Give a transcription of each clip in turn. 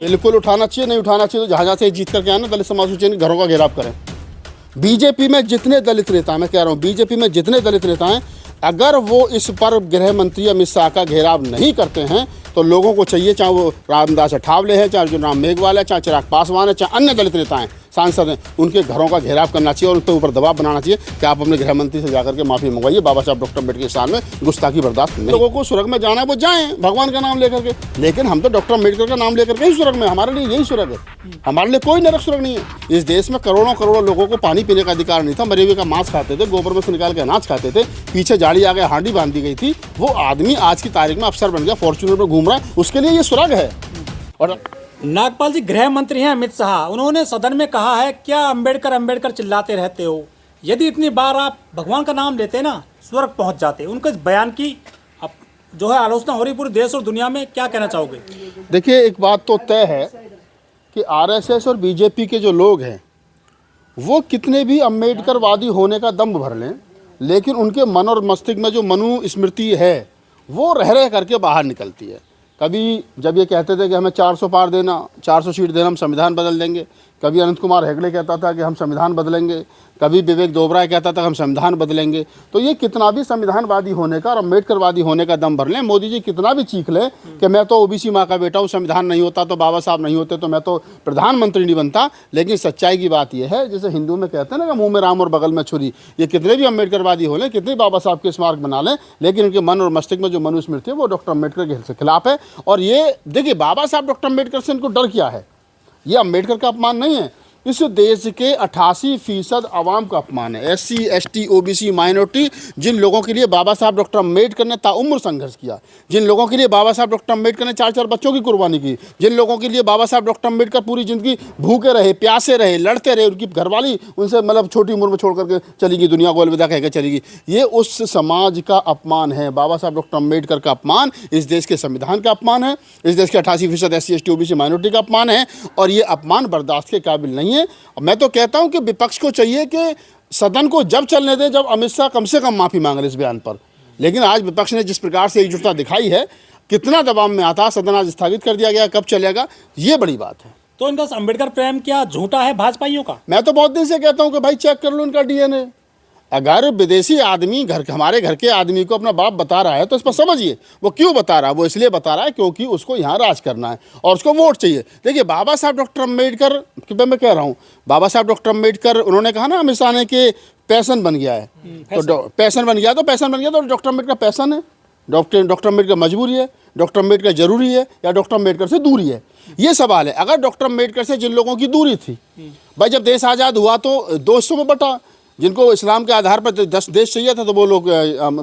बिल्कुल उठाना चाहिए, नहीं उठाना चाहिए तो जहाँ जहाँ से जीत करके आना दलित समाज सोचे नहीं घरों का घेराव करें। बीजेपी में जितने दलित नेता हैं, मैं कह रहा हूँ बीजेपी में जितने दलित नेता हैं, अगर वो इस पर गृह मंत्री अमित शाह का घेराव नहीं करते हैं तो लोगों को चाहिए, चाहे वो रामदास अठावले हैं, चाहे जो राम मेघवाल है, चाहे चिराग पासवान है, चाहे अन्य दलित नेता हैं, सांसद हैं, उनके घरों का घेराव करना चाहिए और उनके ऊपर दबाव बनाना चाहिए कि आप अपने गृह मंत्री से जाकर के माफ़ी मंगवाइए। बाबा साहब डॉक्टर अम्बेडकर के स्थान में गुस्ताखी बर्दाश्त नहीं। लोगों को स्वर्ग में जाना है वो जाएं भगवान का नाम लेकर के, लेकिन हम तो डॉक्टर अम्बेडकर का नाम लेकर के ही स्वर्ग में, हमारे लिए यही स्वर्ग है, हमारे लिए कोई नरक स्वर्ग नहीं है। इस देश में करोड़ों करोड़ों लोगों को पानी पीने का अधिकार नहीं था, मरे हुए का मांस खाते थे, गोबर में से निकाल के अनाज खाते थे, पीछे जाड़ी आ गए, हांडी बांध दी गई थी, वो आदमी आज की तारीख में अफसर बन गया, फॉर्च्यूनर में घूम रहा है, उसके लिए ये स्वर्ग है। और नागपाल जी गृह मंत्री हैं अमित शाह, उन्होंने सदन में कहा है क्या अंबेडकर अंबेडकर चिल्लाते रहते हो, यदि इतनी बार आप भगवान का नाम लेते ना स्वर्ग पहुंच जाते। उनके इस बयान की अब जो है आलोचना हो रही पूरे देश और दुनिया में, क्या कहना चाहोगे? देखिए, एक बात तो तय है कि आरएसएस और बीजेपी के जो लोग हैं वो कितने भी अम्बेडकरवादी होने का दम भर लें, लेकिन उनके मन और मस्तिष्क में जो मनुस्मृति है वो रह रह करके बाहर निकलती है। कभी जब ये कहते थे कि हमें 400 पार देना, 400 सीट देना, हम संविधान बदल देंगे, कभी अनंत कुमार हेगड़े कहता था कि हम संविधान बदलेंगे, कभी विवेक दोबराय कहता था कि हम संविधान बदलेंगे। तो ये कितना भी संविधानवादी होने का और अम्बेडकरवादी होने का दम भर लें, मोदी जी कितना भी चीख लें कि मैं तो ओबीसी माँ का बेटा हूँ, संविधान नहीं होता तो बाबा साहब नहीं होते तो मैं तो प्रधानमंत्री नहीं बनता, लेकिन सच्चाई की बात यह है, जैसे हिंदू में कहते हैं ना कि मुँह में राम और बगल में छुरी, ये कितने भी अम्बेडकरवादी हो लें, कितने बाबा साहब के स्मारक बना लें, लेकिन उनके मन और मस्तिष्क में जो मनुस्मृति है वो डॉक्टर अम्बेडकर के खिलाफ है। और ये देखिए, बाबा साहब डॉक्टर अम्बेडकर से इनको डर क्या है? ये अम्बेडकर का अपमान नहीं है, इस देश के 88% आवाम का अपमान है। SC ST OBC माइनॉरिटी, जिन लोगों के लिए बाबा साहब डॉक्टर अम्बेडकर ने ताउम्र संघर्ष किया, जिन लोगों के लिए बाबा साहब डॉक्टर अम्बेडकर ने 4-4 बच्चों की कुर्बानी की, जिन लोगों के लिए बाबा साहब डॉक्टर अम्बेडकर पूरी ज़िंदगी भूखे रहे, प्यासे रहे, लड़ते रहे, उनकी घरवाली उनसे मतलब छोटी उम्र में छोड़ करके चली गई, दुनिया को अलविदा कह के चली गई, ये उस समाज का अपमान है। बाबा साहब डॉक्टर अम्बेडकर का अपमान इस देश के संविधान का अपमान है, इस देश के 88% SC ST OBC माइनॉरिटी का अपमान है, और ये अपमान बर्दाश्त के काबिल नहीं है। मैं तो कहता हूं कि विपक्ष को चाहिए कि सदन को जब चलने दें जब अमित शाह कम से कम माफी मांग रहे इस बयान पर, लेकिन आज विपक्ष ने जिस प्रकार से एकजुटता दिखाई है, कितना दबाव में आता, सदन आज स्थगित कर दिया गया, कब चलेगा, ये बड़ी बात है। तो इनका अम्बेडकर प्रेम क्या झूठा है भाजपाइयों का? मैं तो बहुत दिन से कहता हूं कि भाई चेक कर लो इनका DNA। अगर विदेशी आदमी हमारे घर के आदमी को अपना बाप बता रहा है तो इस पर समझिए वो क्यों बता रहा है। वो इसलिए बता रहा है क्योंकि उसको यहाँ राज करना है और उसको वोट चाहिए। देखिए, बाबा साहब डॉक्टर अम्बेडकर, मैं कह रहा हूँ, बाबा साहब डॉक्टर अम्बेडकर, उन्होंने कहा ना अमित शाह ने कि पैशन बन गया है, तो पैशन बन गया तो डॉक्टर अम्बेडकर पैशन है, डॉक्टर अम्बेडकर मजबूरी है, डॉक्टर अम्बेडकर जरूरी है, या डॉक्टर अम्बेडकर से दूरी है? ये सवाल है। अगर डॉक्टर अम्बेडकर से जिन लोगों की दूरी थी, भाई जब देश आज़ाद हुआ तो 2 हिस्सों में बटा, जिनको इस्लाम के आधार पर 10 देश चाहिए था तो वो लोग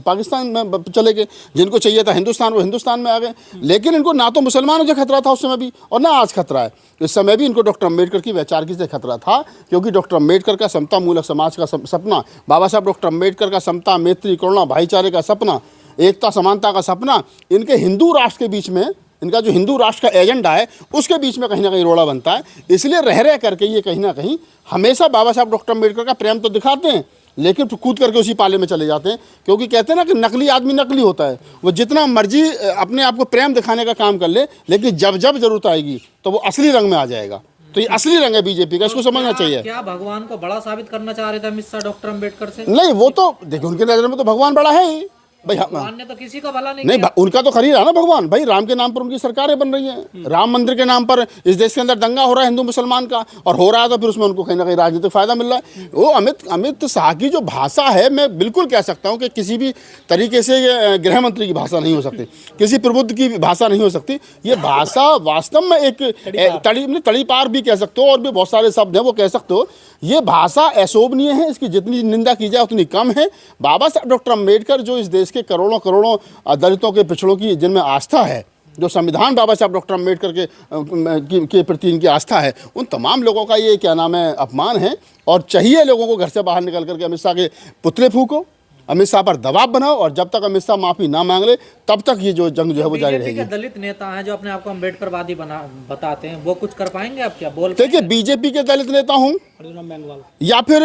पाकिस्तान में चले गए, जिनको चाहिए था हिंदुस्तान वो हिंदुस्तान में आ गए। लेकिन इनको ना तो मुसलमानों से खतरा था उस समय भी और ना आज खतरा है। इस समय भी इनको डॉक्टर अम्बेडकर की वैचारिकी से खतरा था, क्योंकि डॉक्टर अम्बेडकर का समता मूलक समाज का सपना, बाबा साहब डॉक्टर अम्बेडकर का समता, मैत्री, करुणा, भाईचारे का सपना, एकता समानता का सपना, इनके हिंदू राष्ट्र के बीच में, इनका जो हिंदू राष्ट्र का एजेंडा है उसके बीच में कहीं ना कहीं रोड़ा बनता है। इसलिए रह करके ये कहीं ना कहीं हमेशा बाबा साहब डॉक्टर अम्बेडकर का प्रेम तो दिखाते हैं, लेकिन कूद करके उसी पाले में चले जाते हैं, क्योंकि कहते हैं ना कि नकली आदमी नकली होता है। वो जितना मर्जी अपने आप को प्रेम दिखाने का काम कर ले, लेकिन जब जब जरूरत आएगी तो वो असली रंग में आ जाएगा। तो ये असली रंग है बीजेपी का, इसको समझना चाहिए। क्या भगवान को बड़ा साबित करना चाह रहे थे अमित शाह डॉक्टर अम्बेडकर से? नहीं, वो तो देखो उनके नजर में तो भगवान बड़ा है ही भाई। भगवान ने तो किसी का भला नहीं किया। उनका तो खरीद रहा ना भगवान। भाई राम के नाम पर उनकी सरकारें बन रही हैं, राम मंदिर के नाम पर इस देश के अंदर दंगा हो रहा है हिंदू मुसलमान का, और हो रहा है तो फिर उसमें उनको कहीं ना कहीं राजनीतिक फायदा मिल रहा है। वो अमित शाह की जो भाषा है, मैं बिल्कुल कह सकता हूँ कि किसी भी तरीके से गृह मंत्री की भाषा नहीं हो सकती, किसी प्रबुद्ध की भाषा नहीं हो सकती। ये भाषा वास्तव में एक तड़ी पार भी कह सकते हो, और भी बहुत सारे शब्द हैं वो कह सकते हो। ये भाषा अशोभनीय है, इसकी जितनी निंदा की जाए उतनी कम है। बाबा साहब डॉक्टर अम्बेडकर जो इस देश के करोड़ों करोड़ों दलितों के, पिछड़ों की जिनमें आस्था है, जो संविधान बाबा साहब डॉक्टर अम्बेडकर के प्रति इनकी आस्था है, उन तमाम लोगों का ये क्या नाम है अपमान है। और चाहिए लोगों को घर से बाहर निकल करके अमित शाह के पुतले फूको, अमित शाह पर दबाव बनाओ, और जब तक अमित शाह माफी ना मांग ले तब तक ये जो जंग जो है वो जारी रहेगी। दलित नेता हैं जो अपने आप को अम्बेडकरवादी बताते हैं, वो कुछ कर पाएंगे? आप क्या बोल? देखिए, बीजेपी के दलित नेता हों या फिर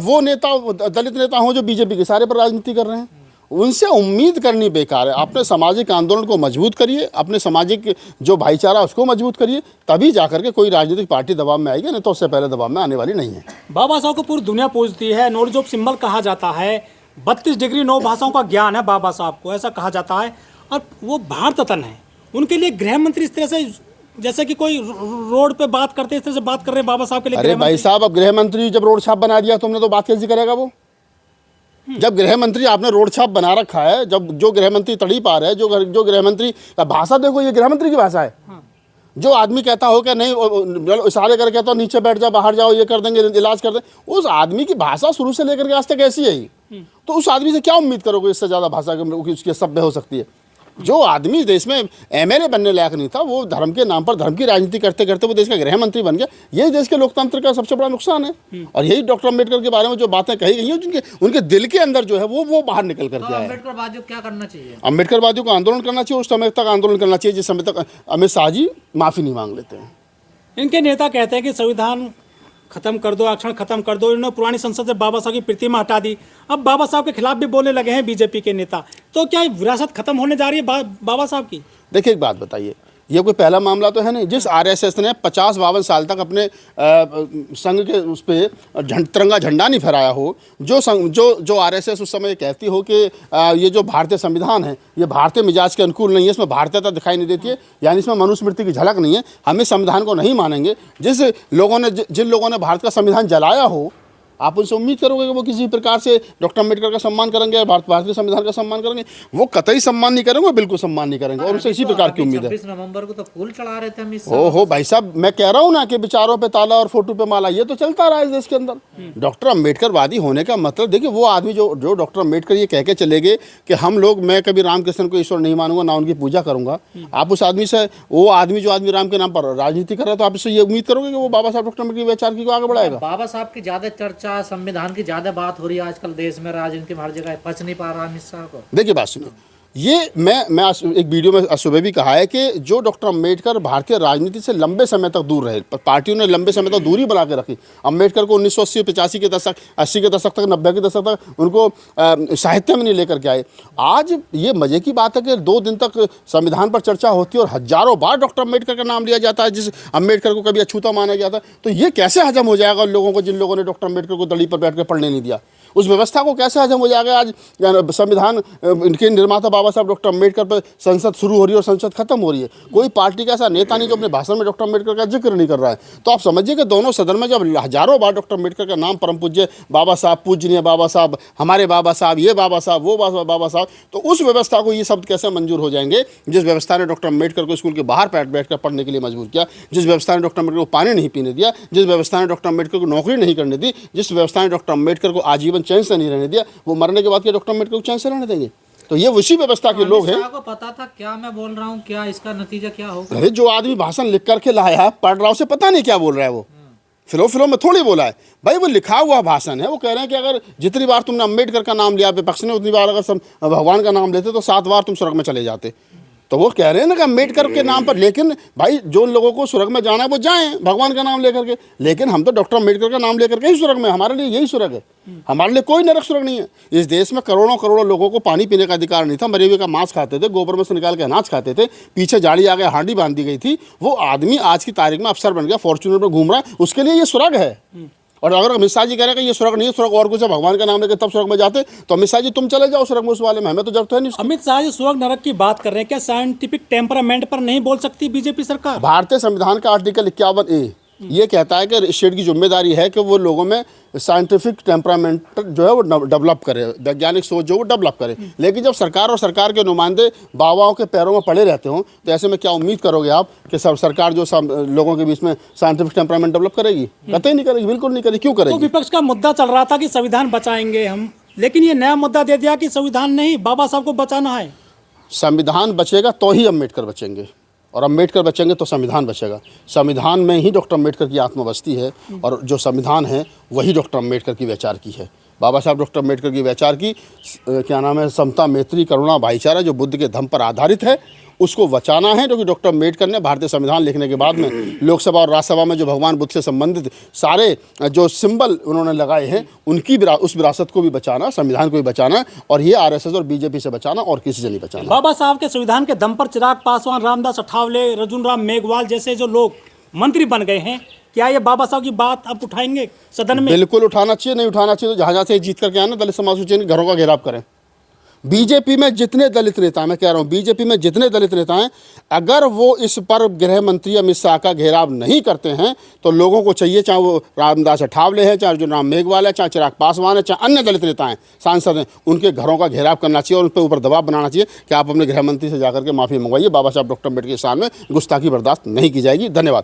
वो नेता दलित नेता हों जो बीजेपी के सारे पर राजनीति कर रहे हैं, उनसे उम्मीद करनी बेकार है। अपने सामाजिक आंदोलन को मजबूत करिए, अपने सामाजिक जो भाईचारा उसको मजबूत करिए, तभी जाकर के कोई राजनीतिक पार्टी दबाव में आएगी, नहीं तो उससे पहले दबाव में आने वाली नहीं है। बाबा साहब को पूरी दुनिया पूजती है, नॉलेज ऑफ सिंबल कहा जाता है, 32 डिग्री 9 भाषाओं का ज्ञान है बाबा साहब को, ऐसा कहा जाता है। और वो भारत रत्न है, उनके लिए गृह मंत्री इस तरह से, जैसे कि कोई रोड पे बात करते इस तरह से बात कर रहे हैं बाबा साहब के लिए। अरे भाई साहब, अब गृह मंत्री जब रोड छाप बना दिया तुमने तो बात कैसी करेगा वो? जब गृह मंत्री आपने रोड छाप बना रखा है, जब जो गृह मंत्री तड़ी पा रहे हैं, जो गृह मंत्री भाषा देखो, ये गृह मंत्री की भाषा है। जो आदमी कहता हो कि नहीं इशारे करके कहता हो नीचे बैठ जाओ, बाहर जाओ, ये कर देंगे, इलाज कर देंगे, उस आदमी की भाषा शुरू से लेकर के आज तक ऐसी है। तो उस आदमी से क्या उम्मीद करोगे इससे ज़्यादा भाषा उसकी सभ्य हो सकती है? जो आदमी देश में एमएलए बनने लायक नहीं था, वो धर्म के नाम पर धर्म की राजनीति करते करते वो देश का गृह मंत्री बन गया। यही देश के लोकतंत्र का सबसे बड़ा नुकसान है। और यही डॉक्टर अम्बेडकर के बारे में जो बातें कही गई हैं, जिनके उनके दिल के अंदर जो है वो बाहर निकल करके आया है। अम्बेडकरवादियों को क्या करना चाहिए? अम्बेडकरवादियों को आंदोलन करना चाहिए, उस समय तक आंदोलन करना चाहिए जिस समय तक अमित शाह जी माफ़ी नहीं मांग लेते हैं। इनके नेता कहते हैं कि संविधान खत्म कर दो, आरक्षण खत्म कर दो। इन्होंने पुरानी संसद से बाबा साहब की प्रतिमा हटा दी, अब बाबा साहब के खिलाफ भी बोलने लगे हैं बीजेपी के नेता। तो क्या विरासत खत्म होने जा रही है बाबा साहब की? देखिए एक बात बताइए, ये कोई पहला मामला तो है नहीं। जिस आरएसएस ने 50-52 साल तक अपने संघ के उस पर तिरंगा झंडा नहीं फहराया हो, जो आरएसएस उस समय कहती हो कि ये जो भारतीय संविधान है ये भारतीय मिजाज के अनुकूल नहीं है, इसमें भारतीयता दिखाई नहीं देती है, यानी इसमें मनुस्मृति की झलक नहीं है, हम इस संविधान को नहीं मानेंगे। जिन लोगों ने भारत का संविधान जलाया हो, आप उनसे उम्मीद करोगे कि वो किसी प्रकार से डॉक्टर अम्बेडकर का सम्मान करेंगे, भारतीय संविधान का सम्मान करेंगे? वो कतई सम्मान नहीं करेंगे, बिल्कुल सम्मान नहीं करेंगे। और उनसे इसी प्रकार की उम्मीद है। 26 नवंबर को तो फूल चढ़ा रहे थे हम इस हो भाई साहब, मैं कह रहा हूँ ना कि विचारों पे ताला और फोटो पे माला, ये तो चलता रहा है इस देश के अंदर। डॉक्टर अम्बेडकरवादी होने का मतलब देखिए, वो आदमी जो डॉक्टर अम्बेडकर ये कह के चले गए कि मैं कभी रामकृष्ण को ईश्वर नहीं मानूंगा, ना उनकी पूजा करूंगा। आप उस आदमी से, वो आदमी जो आदमी राम के नाम पर राजनीति कर रहा है, तो आप इससे ये उम्मीद करोगे कि वो बाबा साहब डॉक्टर अम्बेडकर के विचार की आगे बढ़ाएगा? बाबा साहब की ज्यादा चर्चा, संविधान की ज्यादा बात हो रही है आजकल देश में, राजनीति में हर जगह पच नहीं पा रहा अमित शाह को। देखिए बात सुनिए, ये मैं एक वीडियो में सुबह भी कहा है कि जो डॉक्टर अम्बेडकर भारतीय राजनीति से लंबे समय तक दूर रहे, पार्टियों ने लंबे समय तक दूरी बना के रखी। अम्बेडकर को 1980-85 के दशक, 80 के दशक तक, 90 के दशक तक उनको साहित्य में नहीं लेकर के आए। आज ये मजे की बात है कि 2 दिन तक संविधान पर चर्चा होती है और हजारों बार डॉक्टर अम्बेडकर का नाम लिया जाता है, जिस अम्बेडकर को कभी अछूता माना गया था। तो ये कैसे हजम हो जाएगा उन लोगों को जिन लोगों ने डॉक्टर अम्बेडकर को दड़ी पर बैठ कर पढ़ने नहीं दिया? उस व्यवस्था को कैसे हजम हो जाएगा? आज संविधान इनके निर्माता बाबा साहब डॉक्टर अम्बेडकर पर संसद शुरू हो रही है और संसद खत्म हो रही है। कोई पार्टी का ऐसा नेता नहीं जो अपने भाषण में डॉक्टर अम्बेडकर का जिक्र नहीं कर रहा है। तो आप समझिए कि दोनों सदन में जब हजारों बार डॉक्टर अम्बेडकर का नाम, परम पूज्य बाबा साहब, पूजनीय बाबा साहब, हमारे बाबा साहब, ये बाबा साहब, वो बाबा साहब, तो उस व्यवस्था को ये शब्द कैसे मंजूर हो जाएंगे जिस व्यवस्था ने डॉक्टर अम्बेडकर को स्कूल के बाहर बैठ कर पढ़ने के लिए मजबूर किया, जिस व्यवस्था ने डॉक्टर अम्बेडकर को पानी नहीं पीने दिया, जिस व्यवस्था ने डॉक्टर अम्बेडकर को नौकरी नहीं करने दी, जिस व्यवस्था ने डॉक्टर अम्बेडकर को आजीवन चैन से नहीं रहने दिया, वो मरने के बाद क्या डॉक्टर अम्बेडकर को चैन से रहने देंगे? तो ये उसी व्यवस्था के लोग हैं। को पता था क्या मैं बोल रहा हूँ, क्या इसका नतीजा क्या होगा? अरे जो आदमी भाषण लिख करके लाया, पढ़ रहा, उसे पता नहीं क्या बोल रहा है वो। फिलो में थोड़ी बोला है भाई, वो लिखा हुआ भाषण है। वो कह रहे हैं कि अगर जितनी बार तुमने अम्बेडकर का नाम लिया विपक्ष ने, उतनी बार अगर भगवान का नाम लेते तो 7 बार तुम स्वर्ग में चले जाते। तो वो कह रहे हैं ना कि अम्बेडकर के नाम पर, लेकिन भाई जो लोगों को स्वर्ग में जाना है वो जाएं भगवान का नाम लेकर के, लेकिन हम तो डॉक्टर अम्बेडकर का नाम लेकर के ही स्वर्ग में, हमारे लिए यही स्वर्ग है। हमारे लिए कोई नरक स्वर्ग नहीं है। इस देश में करोड़ों लोगों को पानी पीने का अधिकार नहीं था, मरे हुए का मांस खाते थे, गोबर में से निकाल के अनाज खाते थे, पीछे जाली आ गया, हांडी बांध दी गई थी। वो आदमी आज की तारीख में अफसर बन गया, फॉर्च्यूनर में घूम रहा है, उसके लिए ये स्वर्ग है। और अगर अमित शाह जी कह रहे हैं कि ये स्वर्ग नहीं है, स्वर्ग और कुछ है, भगवान का नाम लेकर तब स्वर्ग में जाते, तो अमित शाह जी तुम चले जाओ स्वर्ग में, उस वाले में हमें तो जरूरत है नहीं। अमित शाह जी स्वर्ग नरक की बात कर रहे हैं, क्या साइंटिफिक टेम्परामेंट पर नहीं बोल सकती बीजेपी सरकार? भारतीय संविधान का आर्टिकल 51A ये कहता है कि स्टेट की जिम्मेदारी है कि वो लोगों में साइंटिफिक टेम्परामेंट जो है वो डेवलप करे, वैज्ञानिक सोच जो वो डेवलप करे। लेकिन जब सरकार और सरकार के नुमाइंदे बाबाओं के पैरों में पड़े रहते हो, तो ऐसे में क्या उम्मीद करोगे आप कि सब सरकार जो लोगों के बीच में साइंटिफिक टेम्परामेंट डेवलप करेगी? कतई नहीं करेगी, बिल्कुल नहीं करेगी। क्यों करेगी? तो विपक्ष का मुद्दा चल रहा था कि संविधान बचाएंगे हम, लेकिन ये नया मुद्दा दे दिया कि संविधान नहीं, बाबा साहब को बचाना है। संविधान बचेगा तो ही अम्बेडकर बचेंगे, और अम्बेडकर बचेंगे तो संविधान बचेगा। संविधान में ही डॉक्टर अम्बेडकर की आत्मा बसती है, और जो संविधान है वही डॉक्टर अम्बेडकर की विचार की है। बाबा साहब डॉक्टर अम्बेडकर की विचार की क्या नाम है, समता, मैत्री, करुणा, भाईचारा, जो बुद्ध के धम्म पर आधारित है, उसको बचाना है, क्योंकि डॉक्टर अम्बेडकर ने भारतीय संविधान लिखने के बाद में लोकसभा और राज्यसभा में जो भगवान बुद्ध से संबंधित सारे जो सिंबल उन्होंने लगाए हैं, उनकी उस विरासत को भी बचाना, संविधान को भी बचाना, और ये आरएसएस और बीजेपी से बचाना, और किसी से नहीं बचाना। बाबा साहब के संविधान के दम पर चिराग पासवान, रामदास अठावले, रजुन राम मेघवाल जैसे जो लोग मंत्री बन गए हैं, क्या ये बाबा साहब की बात आप उठाएंगे सदन में? बिल्कुल उठाना चाहिए। नहीं उठाना चाहिए तो जहाँ से जीत करके आना, दलित समाज के घरों का घेराव करें। बीजेपी में जितने दलित नेता हैं, मैं कह रहा हूँ बीजेपी में जितने दलित नेता हैं, अगर वो इस पर गृह मंत्री अमित शाह का घेराव नहीं करते हैं तो लोगों को चाहिए, चाहे वो रामदास अठावले हैं, चाहे अर्जुन राम मेघवाल है, चाहे चिराग पासवान है, चाहे अन्य दलित नेता हैं, सांसद हैं, उनके घरों का घेराव करना चाहिए और उन पर ऊपर दबाव बनाना चाहिए कि आप अपने गृह मंत्री से जाकर के माफ़ी मंगवाइए। बाबा साहब डॉक्टर अम्बेडकर के सामने गुस्ताखी बर्दाश्त नहीं की जाएगी। धन्यवाद।